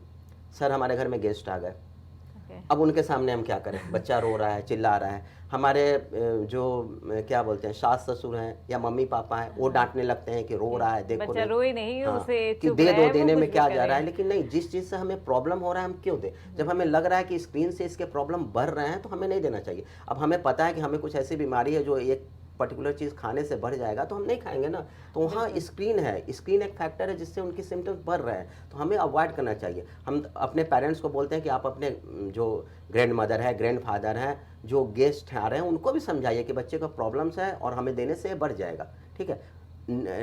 सर हमारे घर में गेस्ट आ गए, ओके। अब उनके सामने हम क्या करें? बच्चा रो रहा है, चिल्ला रहा है। हमारे क्या बोलते हैं, सास-ससुर हैं या मम्मी-पापा हैं, वो डाँटने लगते हैं कि रो रहा है, देखो बच्चा नहीं। रोए नहीं, हाँ, उसे कि चुप दे रहे, दो, वो देने कुछ में भी क्या जा रहा है? करे। लेकिन नहीं, जिस चीज़ से हमें प्रॉब्लम हो रहा है हम क्यों दें? जब हमें लग रहा है कि स्क्रीन से इसके प्रॉब्लम बढ़ रहे हैं तो हमें नहीं देना चाहिए। अब हमें पता है कि हमें कुछ ऐसी बीमारी है जो एक पर्टिकुलर चीज़ खाने से बढ़ जाएगा, तो हम नहीं खाएँगे ना। तो वहाँ स्क्रीन है, स्क्रीन एक फैक्टर है जिससे उनकी सिम्पटम्स बढ़ रहे हैं, तो हमें अवॉइड करना चाहिए। हम अपने पेरेंट्स को बोलते हैं कि आप अपने जो ग्रैंडमदर है, ग्रैंडफ़ादर हैं, जो गेस्ट आ रहे हैं, उनको भी समझाइए कि बच्चे का प्रॉब्लम्स है और हमें देने से ये बढ़ जाएगा, ठीक है?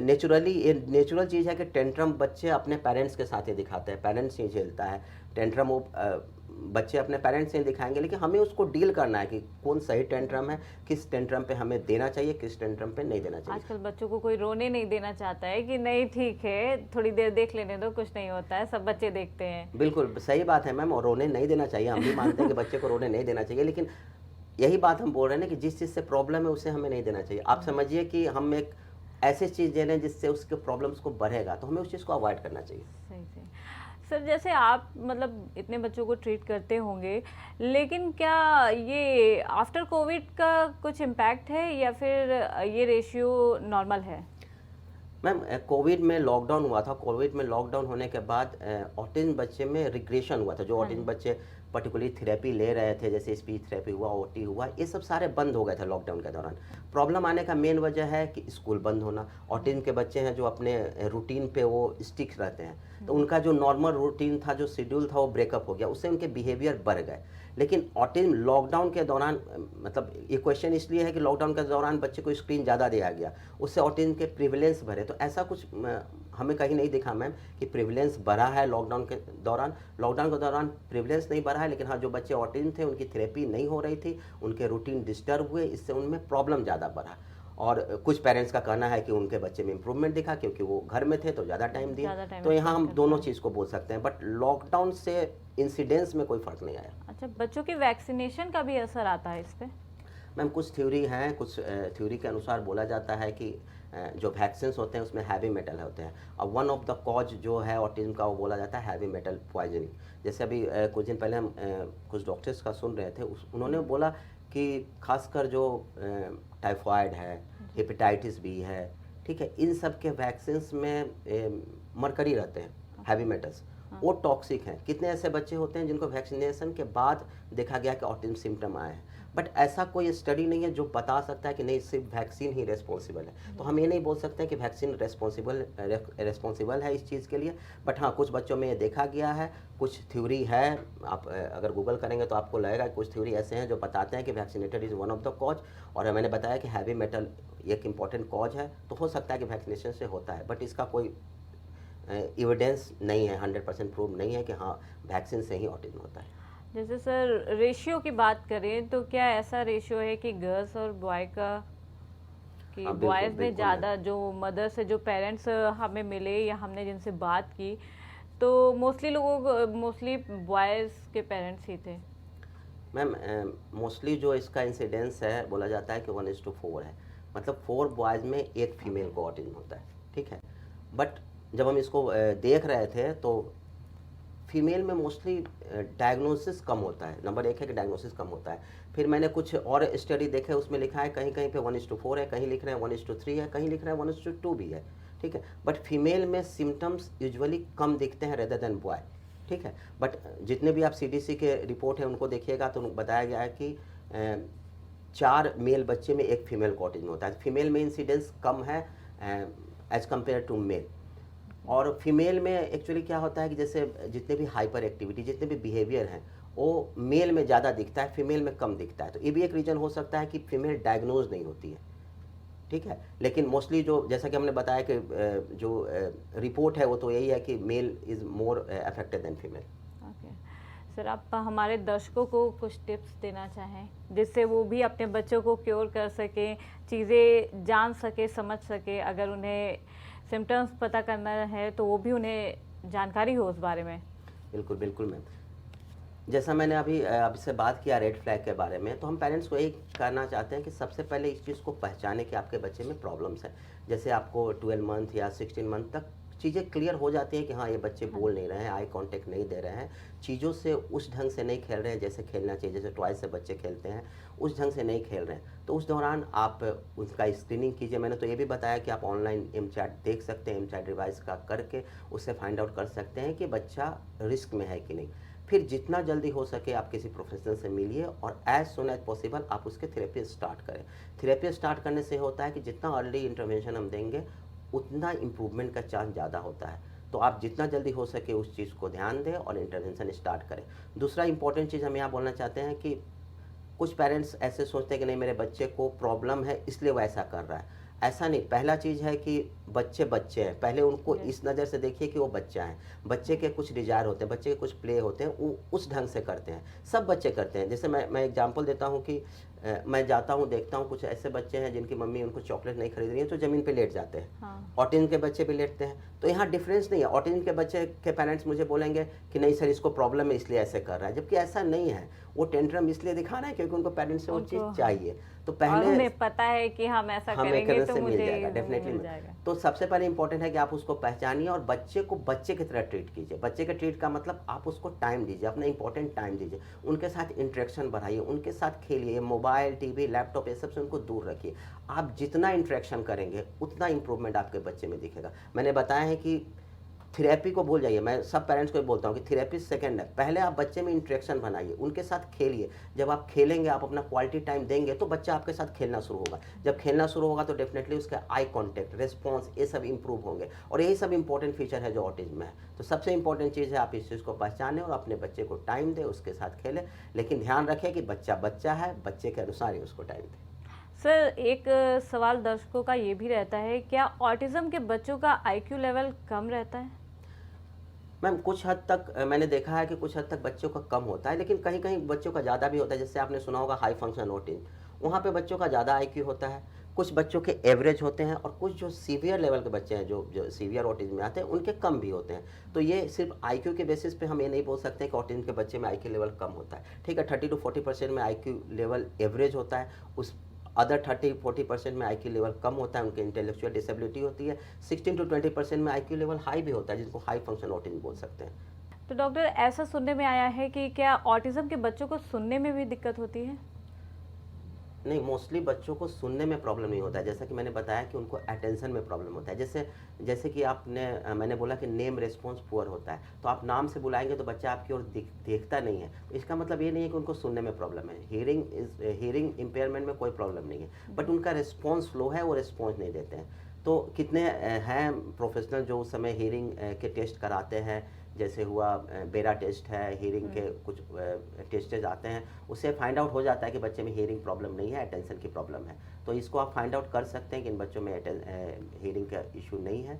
नेचुरली ये नेचुरल चीज़ है कि टेंट्रम बच्चे अपने पेरेंट्स के साथ ही दिखाते हैं, पेरेंट्स ही झेलता है। टेंट्रम वो बच्चे अपने पेरेंट्स से ही दिखाएँगे, लेकिन हमें उसको डील करना है कि कौन सही टेंट्रम है, किस टेंट्रम पे हमें देना चाहिए, किस टेंट्रम पे नहीं देना चाहिए। आजकल बच्चों को कोई रोने नहीं देना चाहता है कि नहीं ठीक है, थोड़ी देर देख लेने दो, कुछ नहीं होता है, सब बच्चे देखते हैं। बिल्कुल, सही बात है मैम, और रोने नहीं देना चाहिए। हम भी मानते हैं कि बच्चे को रोने नहीं देना चाहिए, लेकिन यही बात हम बोल रहे हैं ना कि जिस चीज़ से प्रॉब्लम है उसे हमें नहीं देना चाहिए। आप समझिए कि हम एक ऐसी चीज़ दे रहे हैं जिससे उसके प्रॉब्लम्स को बढ़ेगा, तो हमें उस चीज़ को अवॉइड करना चाहिए। सही सही। सर जैसे आप मतलब इतने बच्चों को ट्रीट करते होंगे, लेकिन क्या ये आफ्टर कोविड का कुछ इम्पैक्ट है या फिर ये रेशियो नॉर्मल है? मैम कोविड में लॉकडाउन हुआ था। कोविड में लॉकडाउन होने के बाद ऑटिज़्म बच्चे में रिग्रेशन हुआ था। जो ऑटिज़्म बच्चे पर्टिकुलरली थेरेपी ले रहे थे, जैसे स्पीच थेरेपी हुआ, ओटी हुआ, ये सब सारे बंद हो गए थे लॉकडाउन के दौरान। प्रॉब्लम आने का मेन वजह है कि स्कूल बंद होना। ऑटिज़्म के बच्चे हैं जो अपने रूटीन पे वो स्टिक रहते हैं, तो उनका जो नॉर्मल रूटीन था, जो शेड्यूल था, वो ब्रेकअप हो गया, उससे उनके बिहेवियर बढ़ गए। लेकिन ऑटिज़्म लॉकडाउन के दौरान मतलब ये क्वेश्चन इसलिए है कि लॉकडाउन के दौरान बच्चे को स्क्रीन ज़्यादा दिया गया, उससे ऑटिज़्म के प्रिविलेंस बढ़े। तो ऐसा कुछ हमें कहीं नहीं दिखा मैम कि प्रिविलेंस बढ़ा है लॉकडाउन के दौरान। लॉकडाउन के दौरान प्रिविलेंस नहीं बढ़ा है, लेकिन हाँ, जो बच्चे ऑटिज़्म थे उनकी थेरेपी नहीं हो रही थी, उनके रूटीन डिस्टर्ब हुए, इससे उनमें प्रॉब्लम ज़्यादा बढ़ा। और कुछ पेरेंट्स का कहना है कि उनके बच्चे में इम्प्रूवमेंट दिखा क्योंकि वो घर में थे तो ज़्यादा टाइम दिया। तो यहाँ हम दोनों चीज़ को बोल सकते हैं, बट लॉकडाउन से इंसिडेंस में कोई फ़र्क नहीं आया। अच्छा, बच्चों की वैक्सीनेशन का भी असर आता है इस पे? मैम कुछ थ्योरी हैं, कुछ थ्योरी के अनुसार बोला जाता है कि जो वैक्सीन्स होते हैं उसमें हैवी मेटल होते हैं, और वन ऑफ द कॉज जो है ऑटिज़्म का वो बोला जाता है हैवी मेटल पॉइजनिंग। जैसे अभी कुछ दिन पहले हम कुछ डॉक्टर्स का सुन रहे थे, उन्होंने बोला कि खासकर जो टाइफाइड है, हेपेटाइटिस बी है, ठीक है, इन सब के वैक्सीन्स में मरकरी रहते हैं, हैवी मेटल्स, वो टॉक्सिक हैं। कितने ऐसे बच्चे होते हैं जिनको वैक्सीनेशन के बाद देखा गया कि ऑटिज़्म सिम्टम आए हैं, बट ऐसा कोई स्टडी नहीं है जो बता सकता है कि नहीं सिर्फ वैक्सीन ही रेस्पॉन्सिबल है। तो हम ये नहीं बोल सकते हैं कि वैक्सीन रेस्पॉन्सिबल है इस चीज़ के लिए, बट हाँ, कुछ बच्चों में ये देखा गया है, कुछ थ्योरी है। आप अगर गूगल करेंगे तो आपको लगेगा कुछ थ्योरी ऐसे हैं जो बताते हैं कि vaccinated is one of the cause, और मैंने बताया कि हैवी मेटल एक इम्पॉर्टेंट कॉज है। तो हो सकता है कि वैक्सीनेशन से होता है, बट इसका कोई एविडेंस नहीं है, 100% प्रूव नहीं है कि हाँ वैक्सीन से ही ऑटिज़्म होता है। जैसे सर रेशियो की बात करें तो क्या ऐसा रेशियो है कि गर्ल्स और बॉय का, कि हाँ, बिल्कुल, बॉयज़ ने बिल्कुल मैम। ज़्यादा, जो मदर से जो पेरेंट्स हमें मिले या हमने जिनसे बात की, तो मोस्टली लोगों को, मोस्टली बॉयज़ के पेरेंट्स ही थे। मैम मोस्टली जो इसका इंसिडेंस है बोला जाता है कि 1:4 है, मतलब 4 बॉयज़ में एक फीमेल ओके। को ऑटिज्म होता है, ठीक है। बट जब हम इसको देख रहे थे तो फीमेल में मोस्टली डायग्नोसिस कम होता है। नंबर एक है कि डायग्नोसिस कम होता है। फिर मैंने कुछ और स्टडी देखे, उसमें लिखा है कहीं कहीं पे 1:4 है, कहीं लिख रहे हैं 1:3 है, कहीं लिख रहे हैं 1:2 भी है, ठीक है। बट फीमेल में सिम्टम्स यूजुअली कम दिखते हैं रेदर देन बॉय, ठीक है। बट जितने भी आप सीडीसी के रिपोर्ट हैं उनको देखिएगा तो बताया गया है कि 4 मेल बच्चे में एक फीमेल को ऑटिज्म होता है। फीमेल में इंसिडेंस कम है एज कम्पेयर टू मेल। और फीमेल में एक्चुअली क्या होता है कि जैसे जितने भी हाइपर एक्टिविटी, जितने भी बिहेवियर हैं, वो मेल में ज़्यादा दिखता है, फीमेल में कम दिखता है। तो ये भी एक रीज़न हो सकता है कि फीमेल डायग्नोज नहीं होती है, ठीक है। लेकिन मोस्टली जो जैसा कि हमने बताया कि जो रिपोर्ट है वो तो यही है कि male is more affected than female. Okay sir, आप हमारे दर्शकों को कुछ टिप्स देना चाहें जिससे वो भी अपने बच्चों को क्योर कर सकें, चीज़ें जान सके, समझ सके, अगर उन्हें सिम्टम्स पता करना है तो वो भी उन्हें जानकारी हो उस बारे में। बिल्कुल, बिल्कुल मैम। जैसा मैंने अभी आपसे बात किया रेड फ्लैग के बारे में, तो हम पेरेंट्स को यही करना चाहते हैं कि सबसे पहले इस चीज़ को पहचाने कि आपके बच्चे में प्रॉब्लम्स हैं। जैसे आपको 12 मंथ या 16 मंथ तक चीज़ें क्लियर हो जाती हैं कि हाँ, ये बच्चे हाँ बोल जी। नहीं रहे हैं, आई कांटेक्ट नहीं दे रहे हैं, चीज़ों से उस ढंग से नहीं खेल रहे हैं जैसे खेलना चाहिए, जैसे टॉय से बच्चे खेलते हैं, उस ढंग से नहीं खेल रहे हैं। तो उस दौरान आप उसका स्क्रीनिंग कीजिए। मैंने तो ये भी बताया कि आप ऑनलाइन एमचैट देख सकते हैं, एमचैट डिवाइस का करके उससे फाइंड आउट कर सकते हैं कि बच्चा रिस्क में है कि नहीं। फिर जितना जल्दी हो सके आप किसी प्रोफेशनल से मिलिए और एज सुन एज पॉसिबल आप उसके थेरेपी स्टार्ट करें। थेरेपी स्टार्ट करने से होता है कि जितना अर्ली इंटरवेंशन हम देंगे उतना इम्प्रूवमेंट का चांस ज़्यादा होता है। तो आप जितना जल्दी हो सके उस चीज़ को ध्यान दें और इंटरवेंशन स्टार्ट करें। दूसरा इंपॉर्टेंट चीज़ हम यहाँ बोलना चाहते हैं कि कुछ पेरेंट्स ऐसे सोचते हैं कि नहीं, मेरे बच्चे को प्रॉब्लम है इसलिए वो ऐसा कर रहा है। ऐसा नहीं। पहला चीज़ है कि बच्चे बच्चे हैं, पहले उनको यस। इस नज़र से देखिए कि वो बच्चा है। बच्चे के कुछ डिज़ायर होते हैं, बच्चे के कुछ प्ले होते हैं, वो उस ढंग से करते हैं। सब बच्चे करते हैं। जैसे मैं एग्जांपल देता हूँ कि मैं जाता हूँ देखता हूँ कुछ ऐसे बच्चे हैं जिनकी मम्मी उनको चॉकलेट नहीं खरीद रही है तो ज़मीन पे लेट जाते हैं। हाँ। ऑटिज्म के बच्चे भी लेटते हैं। तो यहाँ डिफरेंस नहीं है। ऑटिज्म के बच्चे के पेरेंट्स मुझे बोलेंगे कि नहीं सर, इसको प्रॉब्लम है इसलिए ऐसे कर रहा है, जबकि ऐसा नहीं है। वो टेंट्रम इसलिए दिखा रहा है क्योंकि उनको पेरेंट्स से वो चीज़ उनको, चाहिए। तो और पहले उन्हें पता है कि हम ऐसा हमें करेंगे करने तो से मिल मुझे जाएगा, ये डेफिनेटली मिल मिल। जाएगा। तो सबसे पहले इंपॉर्टेंट है कि आप उसको पहचानिए और बच्चे को बच्चे की तरह ट्रीट कीजिए। बच्चे के ट्रीट का मतलब आप उसको टाइम दीजिए, अपना इंपॉर्टेंट टाइम दीजिए, उनके साथ इंटरेक्शन बढ़ाइए, उनके साथ खेलिए, मोबाइल, टीवी, लैपटॉप ये सब से उनको दूर रखिए। आप जितना इंटरेक्शन करेंगे उतना इंप्रूवमेंट आपके बच्चे में दिखेगा। मैंने बताया है कि थेरेपी को भूल जाइए। मैं सब पेरेंट्स को बोलता हूँ कि थेरेपी सेकंड है। पहले आप बच्चे में इंटरेक्शन बनाइए, उनके साथ खेलिए। जब आप खेलेंगे, आप अपना क्वालिटी टाइम देंगे तो बच्चा आपके साथ खेलना शुरू होगा। जब खेलना शुरू होगा तो डेफिनेटली उसका आई कांटेक्ट, रिस्पॉन्स, ये सब इंप्रूव होंगे। और यही सब इंपॉर्टेंट फीचर है जो ऑटिज्म में है। तो सबसे इंपॉर्टेंट चीज़ है आप इस चीज़ को पहचानें और अपने बच्चे को टाइम दें, उसके साथ खेलें। लेकिन ध्यान रखें कि बच्चा बच्चा है, बच्चे के अनुसार ही उसको टाइम दें। सर एक सवाल दर्शकों का ये भी रहता है, क्या ऑटिज्म के बच्चों का आईक्यू लेवल कम रहता है? मैम कुछ हद तक मैंने देखा है कि कुछ हद तक बच्चों का कम होता है, लेकिन कहीं कहीं बच्चों का ज़्यादा भी होता है। जैसे आपने सुना होगा हाई फंक्शन ऑटिज्म, वहाँ पे बच्चों का ज़्यादा आईक्यू होता है। कुछ बच्चों के एवरेज होते हैं और कुछ जो सीवियर लेवल के बच्चे हैं, जो सीवियर ऑटिज्म में आते हैं, उनके कम भी होते हैं। तो ये सिर्फ आईक्यू के बेसिस पे हम ये नहीं बोल सकते कि ऑटिज्म के बच्चे में आईक्यू लेवल कम होता है। ठीक है, 30 to 40% में आईक्यू लेवल एवरेज होता है, उस अदर 30-40% में आईक्यू लेवल कम होता है, उनके इंटेलेक्चुअल डिसेबिलिटी होती है। 16 to 20% में आईक्यू लेवल हाई भी होता है, जिसको हाई फंक्शन ऑटिज्म बोल सकते हैं। तो डॉक्टर, ऐसा सुनने में आया है कि क्या ऑटिज्म के बच्चों को सुनने में भी दिक्कत होती है? नहीं, मोस्टली बच्चों को सुनने में प्रॉब्लम नहीं होता है। जैसा कि मैंने बताया कि उनको अटेंशन में प्रॉब्लम होता है। जैसे जैसे कि मैंने बोला कि नेम रिस्पॉन्स पुअर होता है, तो आप नाम से बुलाएंगे तो बच्चा आपकी ओर देखता नहीं है। इसका मतलब ये नहीं है कि उनको सुनने में प्रॉब्लम है। हियरिंग इम्पेयरमेंट में कोई प्रॉब्लम नहीं है, बट उनका रिस्पॉन्स स्लो है, वो रिस्पॉन्स नहीं देते हैं। तो कितने हैं प्रोफेशनल जो उस समय हियरिंग के टेस्ट कराते हैं, जैसे हुआ बेरा टेस्ट है, हियरिंग के कुछ टेस्टेज आते हैं, उससे फाइंड आउट हो जाता है कि बच्चे में हियरिंग प्रॉब्लम नहीं है, अटेंशन की प्रॉब्लम है। तो इसको आप फाइंड आउट कर सकते हैं कि इन बच्चों में हियरिंग का इशू नहीं है।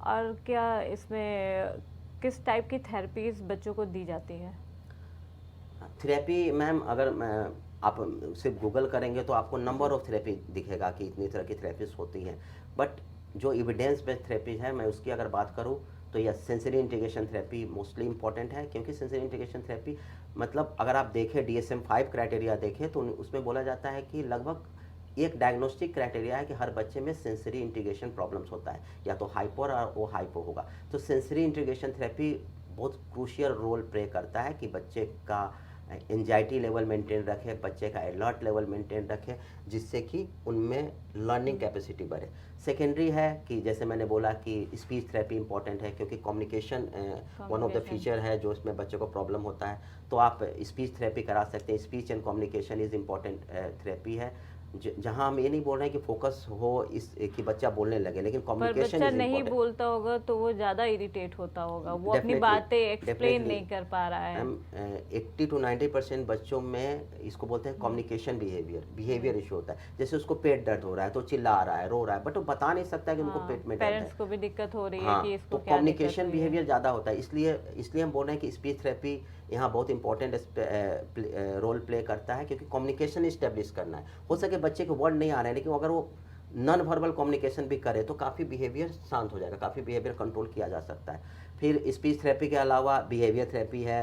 और क्या इसमें किस टाइप की थेरेपीज बच्चों को दी जाती है? थेरेपी मैम, अगर आप सिर्फ गूगल करेंगे तो आपको नंबर ऑफ थेरेपी दिखेगा कि इतनी तरह की थेरेपीज होती हैं। बट जो एविडेंस बेस्ड थेरेपी है, मैं उसकी अगर बात करूँ तो यह sensory integration therapy mostly important है, क्योंकि सेंसरी इंटीग्रेशन थेरेपी मतलब अगर आप देखें DSM-5 क्राइटेरिया देखें तो उसमें बोला जाता है कि लगभग एक डायग्नोस्टिक क्राइटेरिया है कि हर बच्चे में सेंसरी इंटीग्रेशन प्रॉब्लम्स होता है, या तो हाइपर और वो हाइपो होगा। तो सेंसरी इंटीग्रेशन थेरेपी बहुत क्रूशियल रोल प्ले करता है कि बच्चे का एंजाइटी लेवल मेंटेन रखे, बच्चे का अलर्ट लेवल मेंटेन रखे, जिससे कि उनमें लर्निंग कैपेसिटी बढ़े। सेकेंडरी है कि जैसे मैंने बोला कि स्पीच थेरेपी इंपॉर्टेंट है, क्योंकि communication one of the feature है जो इसमें बच्चे को प्रॉब्लम होता है, तो आप स्पीच थेरेपी करा सकते हैं। Speech and communication is important therapy है, जहाँ हम ये नहीं बोल रहे हैं कि फोकस हो इस कि बच्चा बोलने लगे, लेकिन पर कम्युनिकेशन बच्चा इज नहीं इम्पॉर्टेंट। बोलता होगा तो वो ज़्यादा इरिटेट होता होगा, वो अपनी डेफिनेटली, बातें एक्सप्लेन डेफिनेटली नहीं कर पा रहा है। मैम 80 to 90% बच्चों में इसको बोलते हैं कम्युनिकेशन बिहेवियर इशू होता है। जैसे उसको पेट दर्द हो रहा है तो चिल्ला रहा है, रो रहा है, बट वो बता नहीं सकता कि उनको पेट में दर्द है। पेरेंट्स को भी दिक्कत हो रही है हाँ, कि तो इसको क्या दिक्कत कम्युनिकेशन हुई है। बिहेवियर ज़्यादा होता है, इसलिए हम बोल रहे हैं कि स्पीच थेरेपी यहाँ बहुत इंपॉर्टेंट रोल प्ले करता है, क्योंकि कम्युनिकेशन इस्टेब्लिश करना है। हो सके बच्चे के वर्ड नहीं आ रहे हैं, लेकिन अगर वो नॉन वर्बल कम्युनिकेशन भी करे तो काफ़ी बिहेवियर शांत हो जाएगा, काफ़ी बिहेवियर कंट्रोल किया जा सकता है। फिर स्पीच थेरेपी के अलावा बिहेवियर थेरेपी है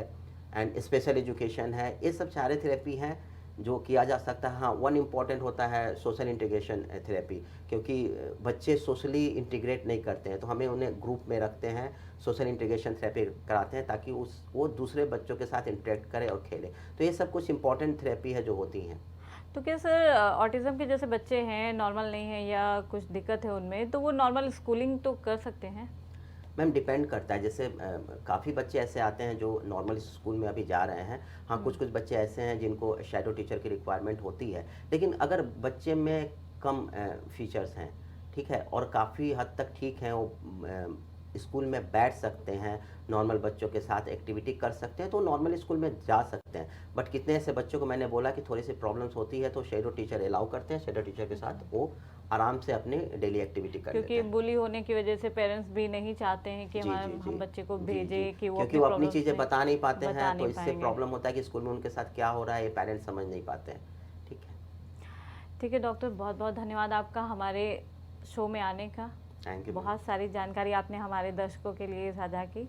एंड स्पेशल एजुकेशन है, ये सब सारे थेरेपी हैं जो किया जा सकता है। हाँ, वन इम्पॉर्टेंट होता है सोशल इंटीग्रेशन थेरेपी, क्योंकि बच्चे सोशली इंटीग्रेट नहीं करते हैं, तो हमें उन्हें ग्रुप में रखते हैं, सोशल इंटीग्रेशन थेरेपी कराते हैं ताकि वो दूसरे बच्चों के साथ इंटरेक्ट करे और खेले। तो ये सब कुछ इंपॉर्टेंट थेरेपी है जो होती हैं। तो क्या सर ऑटिज्म के जैसे बच्चे हैं, नॉर्मल नहीं है या कुछ दिक्कत है उनमें, तो वो नॉर्मल स्कूलिंग तो कर सकते हैं? मैम डिपेंड करता है, जैसे काफ़ी बच्चे ऐसे आते हैं जो नॉर्मल स्कूल में अभी जा रहे हैं। हाँ, कुछ बच्चे ऐसे हैं जिनको शैडो टीचर की रिक्वायरमेंट होती है, लेकिन अगर बच्चे में कम फीचर्स हैं, ठीक है, और काफ़ी हद तक ठीक हैं, वो स्कूल में बैठ सकते हैं, नॉर्मल बच्चों के साथ एक्टिविटी कर सकते हैं, तो नॉर्मल स्कूल में जा सकते हैं। बट कितने ऐसे बच्चों को मैंने बोला कि थोड़ी सी प्रॉब्लम्स होती है तो शैडो टीचर अलाउ करते हैं, शैडो टीचर के साथ वो आराम से अपनी डेली एक्टिविटी कर लेते क्योंकि हैं। बुली होने की वजह से पेरेंट्स भी नहीं चाहते हैं कि जी, हमारे जी, हम जी। बच्चे को जी, भेजें जी। कि वो क्योंकि वो अपनी प्रॉब्लम्स चीज़ें में बता नहीं पाते बता हैं, तो नहीं इससे पाएंगे। प्रॉब्लम होता है कि स्कूल में उनके साथ क्या हो रहा है ये पेरेंट्स समझ नहीं पाते हैं। ठीक है, ठीक है डॉक्टर, बहुत बहुत धन्यवाद आपका हमारे शो में आने का। Thank you. बहुत सारी जानकारी आपने हमारे दर्शकों के लिए साझा की।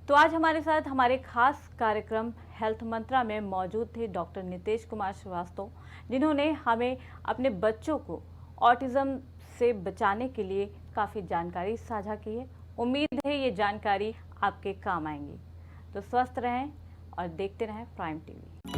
तो आज हमारे साथ हमारे खास कार्यक्रम हेल्थ मंत्रा में मौजूद थे डॉक्टर नितेश कुमार श्रीवास्तव, जिन्होंने हमें अपने बच्चों को ऑटिज्म से बचाने के लिए काफ़ी जानकारी साझा की है। उम्मीद है ये जानकारी आपके काम आएंगी। तो स्वस्थ रहें और देखते रहें प्राइम टीवी।